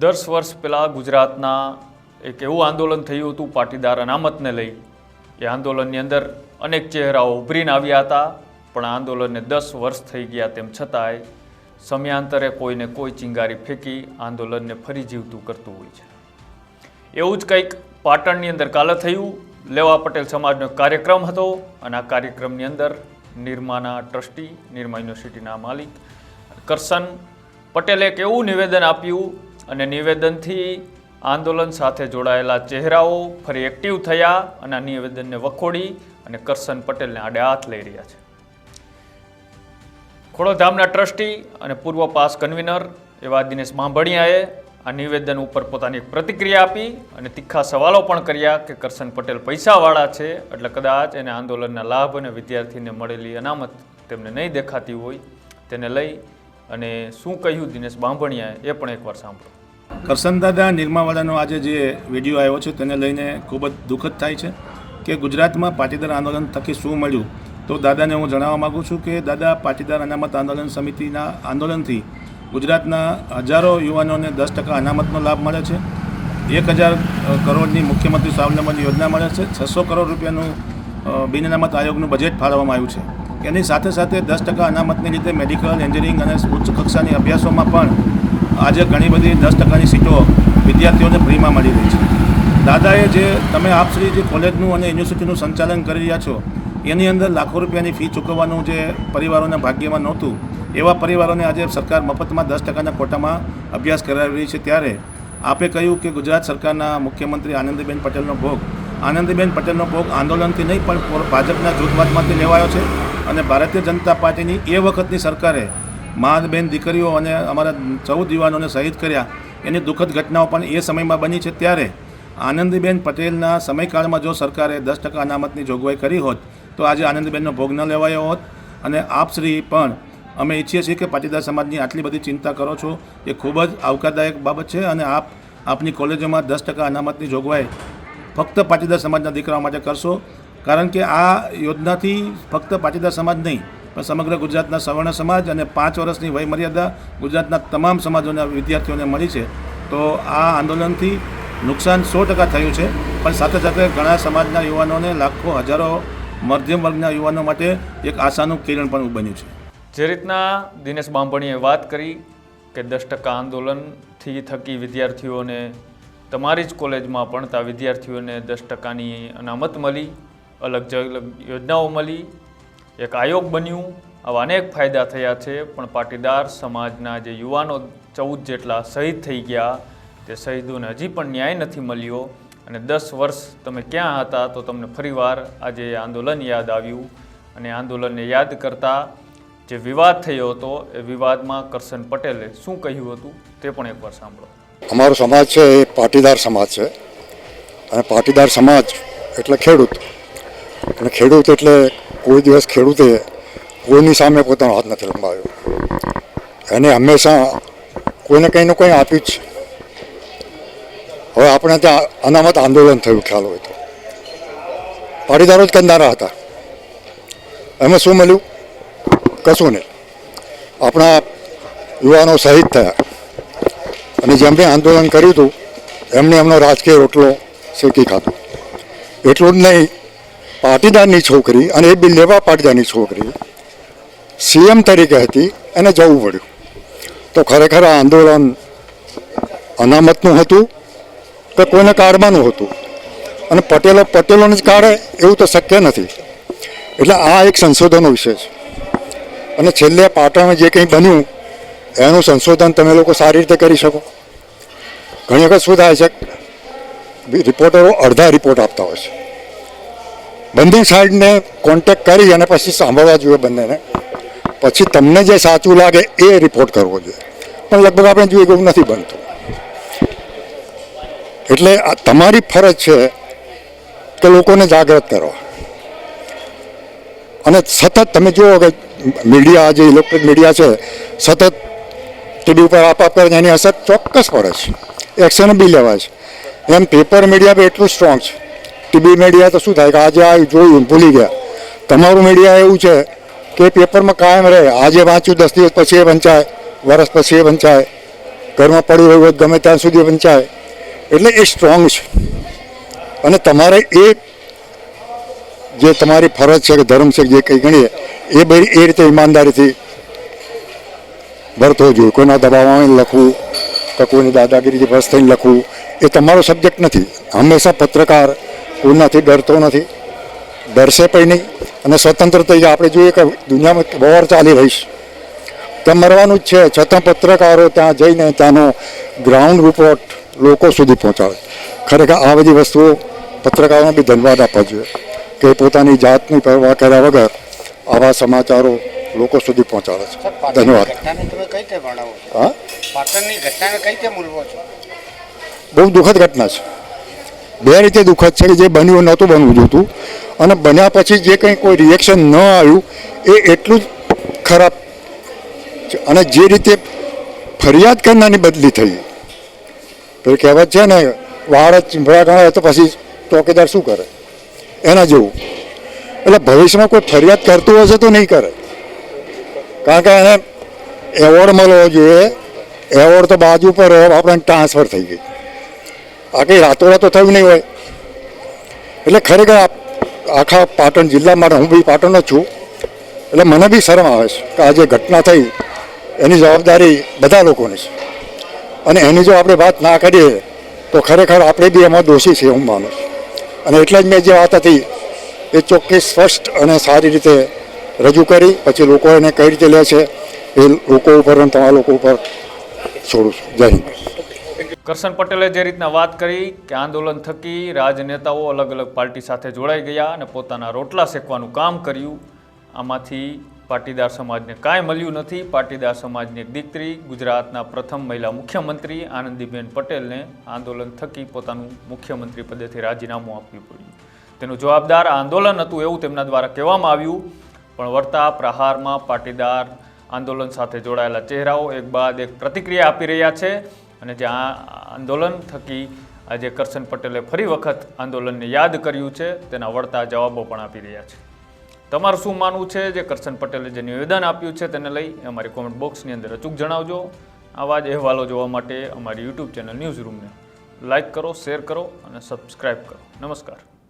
10 વર્ષ પહેલાં ગુજરાતના એક એવું આંદોલન થયું હતું પાટીદાર અનામતને લઈ। એ આંદોલનની અંદર અનેક ચહેરાઓ ઉભરીને આવ્યા હતા, પણ આ આંદોલનને 10 વર્ષ થઈ ગયા તેમ છતાંય સમયાંતરે કોઈને કોઈ ચિંગારી ફેંકી આંદોલનને ફરી જીવતું કરતું હોય છે। એવું જ કંઈક પાટણની અંદર કાલે થયું। લેવા પટેલ સમાજનો એક કાર્યક્રમ હતો અને આ કાર્યક્રમની અંદર નિરમાના ટ્રસ્ટી, નિરમા યુનિવર્સિટીના માલિક કરશન પટેલે એક એવું નિવેદન આપ્યું અને નિવેદનથી આંદોલન સાથે જોડાયેલા ચહેરાઓ ફરી એક્ટિવ થયા અને આ નિવેદનને વખોડી અને કરશન પટેલને આડે હાથ લઈ રહ્યા છે। ખોડલધામના ટ્રસ્ટી અને પૂર્વ પાસ કન્વીનર એવા દિનેશ બાંભણિયાએ આ નિવેદન ઉપર પોતાની એક પ્રતિક્રિયા આપી અને તીખા સવાલો પણ કર્યા કે કરશન પટેલ પૈસાવાળા છે, એટલે કદાચ એને આંદોલનના લાભ અને વિદ્યાર્થીને મળેલી અનામત તેમને નહીં દેખાતી હોય। તેને લઈ અને શું કહ્યું દિનેશ બાંભણિયાએ એ પણ એકવાર સાંભળો। કરશન દાદા નિરમાવાળાનો આજે જે વિડીયો આવ્યો છે તેને લઈને ખૂબ જ દુઃખદ થાય છે કે ગુજરાતમાં પાટીદાર આંદોલન થકી શું મળ્યું। તો દાદાને હું જણાવવા માગું છું કે દાદા પાટીદાર અનામત આંદોલન સમિતિના આંદોલનથી ગુજરાતના હજારો યુવાનોને 10% અનામતનો લાભ મળે છે। 1000 કરોડની મુખ્યમંત્રી સ્વાવલંબન યોજના મળે છે। 600 કરોડ રૂપિયાનું બિન અનામત આયોગનું બજેટ ફાળવવામાં આવ્યું છે। એની સાથે સાથે 10% અનામતની રીતે મેડિકલ, એન્જિનિયરિંગ અને ઉચ્ચ કક્ષાની અભ્યાસોમાં પણ આજે ઘણી બધી 10%ની સીટો વિદ્યાર્થીઓને ફ્રીમાં મળી રહી છે। દાદાએ જે તમે આપશ્રી જે કોલેજનું અને યુનિવર્સિટીનું સંચાલન કરી રહ્યા છો એની અંદર લાખો રૂપિયાની ફી ચૂકવવાનું જે પરિવારોના ભાગ્યમાં નહોતું, એવા પરિવારોને આજે સરકાર મફતમાં 10%ના કોટામાં અભ્યાસ કરાવી રહી છે। ત્યારે આપે કહ્યું કે ગુજરાત સરકારના મુખ્યમંત્રી આનંદીબેન પટેલનો ભોગ આંદોલનથી નહીં પણ ભાજપના જૂથવાદમાંથી લેવાયો છે અને ભારતીય જનતા પાર્ટીની એ વખતની સરકારે મા-બેન દીકરીઓ અને અમારા 14 યુવાનોને શહીદ કર્યા, એની દુઃખદ ઘટનાઓ પણ એ સમયમાં બની છે। ત્યારે આનંદીબેન પટેલના સમયકાળમાં જો સરકારે 10% અનામતની જોગવાઈ કરી હોત તો આજે આનંદીબેનનો ભોગ ન લેવાયો હોત। અને આપશ્રી પણ અમે ઈચ્છીએ છીએ કે પાટીદાર સમાજની આટલી બધી ચિંતા કરો છો એ ખૂબ જ આવકારદાયક બાબત છે અને આપની કોલેજોમાં 10% અનામતની જોગવાઈ ફક્ત પાટીદાર સમાજના દીકરાઓ માટે કરશો, કારણ કે આ યોજનાથી ફક્ત પાટીદાર સમાજ નહીં પણ સમગ્ર ગુજરાતના સવર્ણ સમાજ અને 5 વર્ષની વય મર્યાદા ગુજરાતના તમામ સમાજોના વિદ્યાર્થીઓને મળી છે। તો આ આંદોલનથી નુકસાન 100% થયું છે, પણ સાથે સાથે ઘણા સમાજના યુવાનોને, લાખો હજારો મધ્યમ વર્ગના યુવાનો માટે એક આશાનું કિરણ પણ બન્યું છે। જે રીતના દિનેશ બાંભણીએ વાત કરી કે 10% આંદોલનથી થકી વિદ્યાર્થીઓને, તમારી જ કોલેજમાં ભણતા વિદ્યાર્થીઓને 10%ની અનામત મળી, અલગ યોજનાઓ મળી, એક આયોગ બન્યું, આવા અનેક ફાયદા થયા છે। પણ પાટીદાર સમાજના જે યુવાનો 14 જેટલા શહીદ થઈ ગયા, તે શહીદોને હજી પણ ન્યાય નથી મળ્યો અને 10 વર્ષ તમે ક્યાં હતા, તો તમને ફરીવાર આજે આંદોલન યાદ આવ્યું અને આંદોલનને યાદ કરતાં જે વિવાદ થયો હતો એ વિવાદમાં કરશન પટેલે શું કહ્યું હતું તે પણ એકવાર સાંભળો। અમારો સમાજ છે એ પાટીદાર સમાજ છે અને પાટીદાર સમાજ એટલે ખેડૂત, અને ખેડૂત એટલે કોઈ દિવસ ખેડૂતે કોઈની સામે પોતાનો હાથ નથી લંબાવ્યો, એને હંમેશા કોઈને કંઈ ને કંઈ આપ્યું જ છે। હવે આપણે ત્યાં અનામત આંદોલન થયું, ખ્યાલ હોય તો પાટીદારો જ કરનારા હતા, એમાં શું મળ્યું? કશું નહીં। આપણા યુવાનો શહીદ થયા અને જેમણે આંદોલન કર્યું હતું એમને એમનો રાજકીય રોટલો શેકી ખાધો। એટલું જ નહીં, પાટીદારની છોકરી અને એ બી લેવા પાટીદારની છોકરી CM તરીકે હતી, એને જવું પડ્યું। તો ખરેખર આ આંદોલન અનામતનું હતું કે કોઈને કાઢવાનું હતું, અને પટેલોને જ કાઢે એવું તો શક્ય નથી। એટલે આ એક સંશોધનનો વિષય છે અને છેલ્લે પાટણમાં જે કંઈ બન્યું એનું સંશોધન તમે લોકો સારી રીતે કરી શકો। ઘણી વખત શું થાય છે, રિપોર્ટરો અડધા રિપોર્ટ આપતા હોય છે, બંને સાઈડને કોન્ટેક્ટ કરી અને પછી સાંભળવા જોઈએ બંનેને, પછી તમને જે સાચું લાગે એ રિપોર્ટ કરવો જોઈએ, પણ લગભગ આપણે જોઈએ એવું નથી બનતું। એટલે આ તમારી ફરજ છે કે લોકોને જાગૃત કરો, અને સતત તમે જુઓ કે મીડિયા, જે ઇલેક્ટ્રિક મીડિયા છે, સતત ટીવી ઉપર આપ કરે એની અસર ચોક્કસ પડે છે, એક્શન બી લેવાય છે। એમ પેપર મીડિયા બી એટલું સ્ટ્રોંગ છે। ટીવી મીડિયા તો શું થાય કે આજે આ જોયું ભૂલી ગયા, તમારું મીડિયા એવું છે કે પેપરમાં કાયમ રહે, આજે વાંચ્યું 10 દિવસ પછી એ વંચાય, વર્ષ પછી એ વંચાય, ઘરમાં પડી રહ્યું હોય ગમે ત્યાં સુધી વંચાય, એટલે એ સ્ટ્રોંગ છે. અને તમારે એ જે તમારી ફરજ છે કે ધર્મ છે જે કંઈ ગણીએ એ બધી એ રીતે ઈમાનદારીથી ભરતો જોઈએ. કોઈના દબાવમાં લખવું કે કોઈની દાદાગીરીથી બસ થઈને લખવું એ તમારો સબ્જેક્ટ નથી. હંમેશા પત્રકાર કોઈનાથી ડરતો નથી, ડરશે પણ નહીં. અને સ્વતંત્ર તરીકે આપણે જોઈએ કે દુનિયામાં વોર ચાલી રહી છે, ત્યાં મરવાનું જ છે, છતાં પત્રકારો ત્યાં જઈને ત્યાંનો ગ્રાઉન્ડ રિપોર્ટ લોકો સુધી પહોંચાડે. ખરેખર આ બધી વસ્તુઓ પત્રકારોને બી ધન્યવાદ આપવા જોઈએ કે પોતાની જાતની પરવા કર્યા વગર આવા સમાચારો લોકો સુધી પહોંચાડે છે. ધન્યવાદ. હા, પાટણની ઘટનાને કઈ રીતે મૂલવો છો? બહુ દુઃખદ ઘટના છે. બે રીતે દુઃખદ છે કે જે બન્યું નહોતું બનવું જોઈતું, અને બન્યા પછી જે કંઈ કોઈ રિએક્શન ન આવ્યું એ એટલું જ ખરાબ છે. અને જે રીતે ફરિયાદ કરનારની બદલી થઈ, તો કહેવત છે ને, વાળ જ ચીંભળા ગણાય તો પછી ચોકીદાર શું કરે, એના જેવું. એટલે ભવિષ્યમાં કોઈ ફરિયાદ કરતું હશે તો નહીં કરે, કારણ કે એને એવોર્ડ મળવો જોઈએ. એવોર્ડ તો બાજુ પર આપણને ટ્રાન્સફર થઈ ગઈ, આ કંઈ રાતોરાત તો થયું નહીં હોય. એટલે ખરેખર આખા પાટણ જિલ્લા માટે, હું બી પાટણનો જ છું, એટલે મને બી શરમ આવે છે કે આ જે ઘટના થઈ એની જવાબદારી બધા લોકોની છે. અને એની જો આપણે વાત ના કરીએ તો ખરેખર આપણે બી એમાં દોષી છે હું માનું છું. અને એટલે જ મેં જે વાત હતી એ ચોખ્ખી, સ્પષ્ટ અને સારી રીતે રજૂ કરી. પછી લોકો એને કઈ રીતે લે છે એ લોકો ઉપર અને તમારા લોકો ઉપર છોડું છું. જય હિન્દ. કરશન પટેલે જે રીતના વાત કરી કે આંદોલન થકી રાજનેતાઓ અલગ અલગ પાર્ટી સાથે જોડાઈ ગયા અને પોતાના રોટલા શેકવાનું કામ કર્યું, આમાંથી પાટીદાર સમાજને કાંઈ મળ્યું નથી. પાટીદાર સમાજની એક દીકરી, ગુજરાતના પ્રથમ મહિલા મુખ્યમંત્રી આનંદીબેન પટેલને આંદોલન થકી પોતાનું મુખ્યમંત્રી પદેથી રાજીનામું આપવું પડ્યું. તેનું જવાબદાર આંદોલન હતું એવું તેમના દ્વારા કહેવામાં આવ્યું. પણ વળતા પ્રહારમાં પાટીદાર આંદોલન સાથે જોડાયેલા ચહેરાઓ એક બાદ એક પ્રતિક્રિયા આપી રહ્યા છે. અને જે આ આંદોલન થકી આજે કરશન પટેલે ફરી વખત આંદોલનને યાદ કર્યું છે, તેના વળતા જવાબો પણ આપી રહ્યા છે. તમારું શું માનવું છે જે કરશન પટેલે જે નિવેદન આપ્યું છે તેને લઈ અમારી કોમેન્ટ બોક્સની અંદર અચૂક જણાવજો. આવા જ અહેવાલો જોવા માટે અમારી યુટ્યુબ ચેનલ ન્યૂઝ રૂમને લાઇક કરો, શેર કરો અને સબસ્ક્રાઈબ કરો. નમસ્કાર.